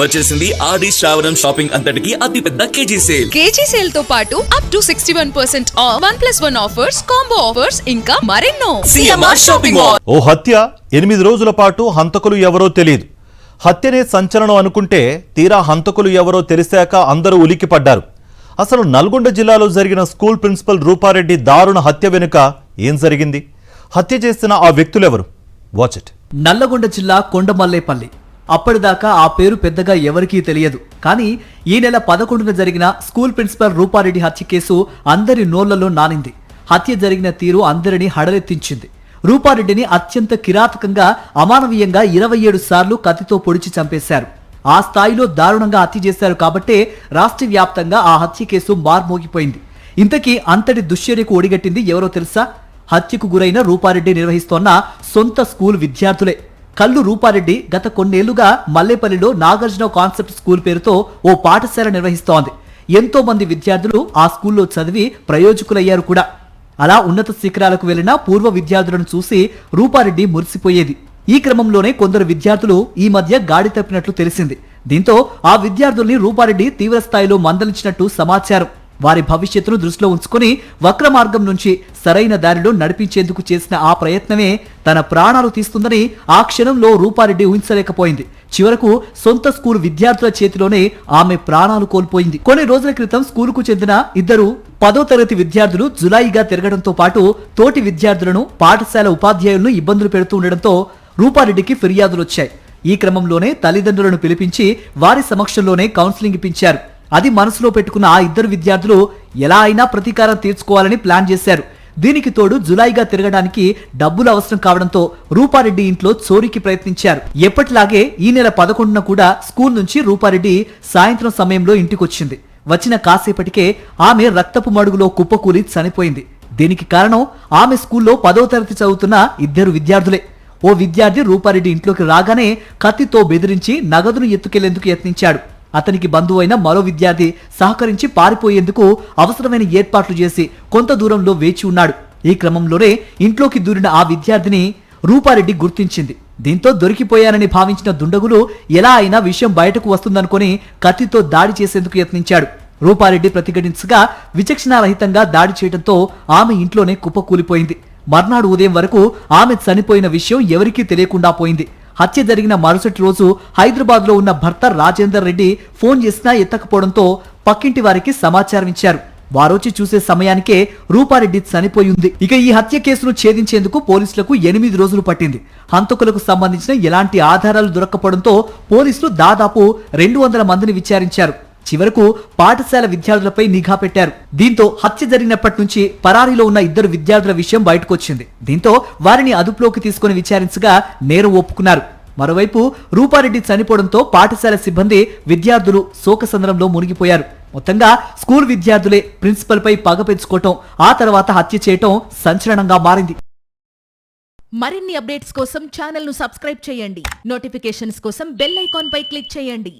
వచ్చేసింది ఆది శ్రావణం షాపింగ్ అంతటికి అతిపెద్ద కేజీ సేల్ తో పాటు up to 61% of 1+1 offers, combo offers ఇంకా మరెన్నో. CMR shopping mall. ఓ హత్య 8 రోజుల పాటు హంతకులు ఎవరో తెలియదు. హత్యనే సంచలనం అనుకుంటే తీరా హంతకులు ఎవరో తెలిసాక అందరూ ఉలిక్కిపడ్డారు. అసలు నల్గొండ జిల్లాలో జరిగిన స్కూల్ ప్రిన్సిపల్ రూపారెడ్డి దారుణ హత్య వెనుక ఏం జరిగింది? హత్య చేసిన ఆ వ్యక్తులెవరు? Watch it. నల్లగొండ జిల్లా కొండమల్లేపల్లి. అప్పటిదాకా ఆ పేరు పెద్దగా ఎవరికీ తెలియదు. కానీ ఈ నెల 11న జరిగిన స్కూల్ ప్రిన్సిపల్ రూపారెడ్డి హత్య కేసు అందరి నోళ్లలో నానింది. హత్య జరిగిన తీరు అందరినీ హడలెత్తించింది. రూపారెడ్డిని అత్యంత కిరాతకంగా, అమానవీయంగా 27 సార్లు కత్తితో పొడిచి చంపేశారు. ఆ స్థాయిలో దారుణంగా హత్య చేశారు కాబట్టే రాష్ట్ర వ్యాప్తంగా ఆ హత్య కేసు మార్మోగిపోయింది. ఇంతకీ అంతటి దుశ్చర్యకు ఒడిగట్టింది ఎవరో తెలుసా? హత్యకు గురైన రూపారెడ్డి నిర్వహిస్తోన్న సొంత స్కూల్ విద్యార్థులే. కల్లు రూపారెడ్డి గత కొన్నేళ్లుగా మల్లేపల్లిలో నాగార్జున కాన్సెప్ట్ స్కూల్ పేరుతో ఓ పాఠశాల నిర్వహిస్తోంది. ఎంతో మంది విద్యార్థులు ఆ స్కూల్లో చదివి ప్రయోజకులయ్యారు కూడా. అలా ఉన్నత శిఖరాలకు వెళ్లిన పూర్వ విద్యార్థులను చూసి రూపారెడ్డి మురిసిపోయేది. ఈ క్రమంలోనే కొందరు విద్యార్థులు ఈ మధ్య గాడి తప్పినట్లు తెలిసింది. దీంతో ఆ విద్యార్థుల్ని రూపారెడ్డి తీవ్రస్థాయిలో మందలించినట్టు సమాచారం. వారి భవిష్యత్తును దృష్టిలో ఉంచుకుని వక్ర మార్గం నుంచి సరైన దారిలో నడిపించేందుకు చేసిన ఆ ప్రయత్నమే తన ప్రాణాలు తీస్తుందని ఆ క్షణంలో రూపారెడ్డి ఊహించలేకపోయింది. చివరకు సొంత స్కూల్ విద్యార్థుల చేతిలోనే ఆమె ప్రాణాలు కోల్పోయింది. కొన్ని రోజుల క్రితం స్కూలుకు చెందిన 2 10వ తరగతి విద్యార్థులు జులాయిగా తిరగడంతో పాటు తోటి విద్యార్థులను, పాఠశాల ఉపాధ్యాయులను ఇబ్బందులు పెడుతూ ఉండడంతో రూపారెడ్డికి ఫిర్యాదులొచ్చాయి. ఈ క్రమంలోనే తల్లిదండ్రులను పిలిపించి వారి సమక్షంలోనే కౌన్సిలింగ్ ఇప్పించారు. అది మనసులో పెట్టుకున్న ఆ 2 విద్యార్థులు ఎలా అయినా ప్రతీకారం తీర్చుకోవాలని ప్లాన్ చేశారు. దీనికి తోడు జులాయిగా తిరగడానికి డబ్బులు అవసరం కావడంతో రూపారెడ్డి ఇంట్లో చోరీకి ప్రయత్నించారు. ఎప్పటిలాగే ఈ నెల 11న కూడా స్కూల్ నుంచి రూపారెడ్డి సాయంత్రం సమయంలో ఇంటికొచ్చింది. వచ్చిన కాసేపటికే ఆమె రక్తపు మడుగులో కుప్పకూలి చనిపోయింది. దీనికి కారణం ఆమె స్కూల్లో 10వ తరగతి చదువుతున్న 2 విద్యార్థులే. ఓ విద్యార్థి రూపారెడ్డి ఇంట్లోకి రాగానే కత్తితో బెదిరించి నగదును ఎత్తుకెళ్లేందుకు యత్నించాడు. అతనికి బంధువైన మరో విద్యార్థి సహకరించి పారిపోయేందుకు అవసరమైన ఏర్పాట్లు చేసి కొంత దూరంలో వేచి ఉన్నాడు. ఈ క్రమంలోనే ఇంట్లోకి దూరిన ఆ విద్యార్థిని రూపారెడ్డి గుర్తించింది. దీంతో దొరికిపోయానని భావించిన దుండగులు ఎలా అయినా విషయం బయటకు వస్తుందనుకుని కత్తితో దాడి చేసేందుకు యత్నించాడు. రూపారెడ్డి ప్రతిఘటించగా విచక్షణారహితంగా దాడి చేయడంతో ఆమె ఇంట్లోనే కుప్పకూలిపోయింది. మర్నాడు ఉదయం వరకు ఆమె చనిపోయిన విషయం ఎవరికీ తెలియకుండా పోయింది. హత్య జరిగిన మరుసటి రోజు హైదరాబాద్ లో ఉన్న భర్త రాజేందర్ రెడ్డి ఫోన్ చేసినా ఎత్తకపోవడంతో పక్కింటి వారికి సమాచారం ఇచ్చారు. వారొచ్చి చూసే సమయానికే రూపారెడ్డి చనిపోయి ఉంది. ఇక ఈ హత్య కేసును ఛేదించేందుకు పోలీసులకు 8 రోజులు పట్టింది. హంతకులకు సంబంధించిన ఎలాంటి ఆధారాలు దొరక్కపోవడంతో పోలీసులు దాదాపు 200 మందిని విచారించారు. చివరకు పాఠశాల విద్యార్థులపై నిఘా పెట్టారు. దీంతో హత్య జరిగినప్పటి నుంచి పరారీలో ఉన్న 2 విద్యార్థుల విషయం బయటకొచ్చింది. దీంతో వారిని అదుపులోకి తీసుకుని విచారించగా నేరం ఒప్పుకున్నారు. మరోవైపు రూపారెడ్డి చనిపోవడంతో పాఠశాల సిబ్బంది, విద్యార్థులు శోకసంద్రంలో మునిగిపోయారు. మొత్తంగా స్కూల్ విద్యార్థులే ప్రిన్సిపల్ పై పగ పెంచుకోవటం, ఆ తర్వాత హత్య చేయటం సంచలనంగా మారింది. మరిన్ని అప్డేట్స్ కోసం ఛానల్ ను సబ్స్క్రైబ్ చేయండి. నోటిఫికేషన్స్ కోసం బెల్ ఐకాన్ పై క్లిక్ చేయండి.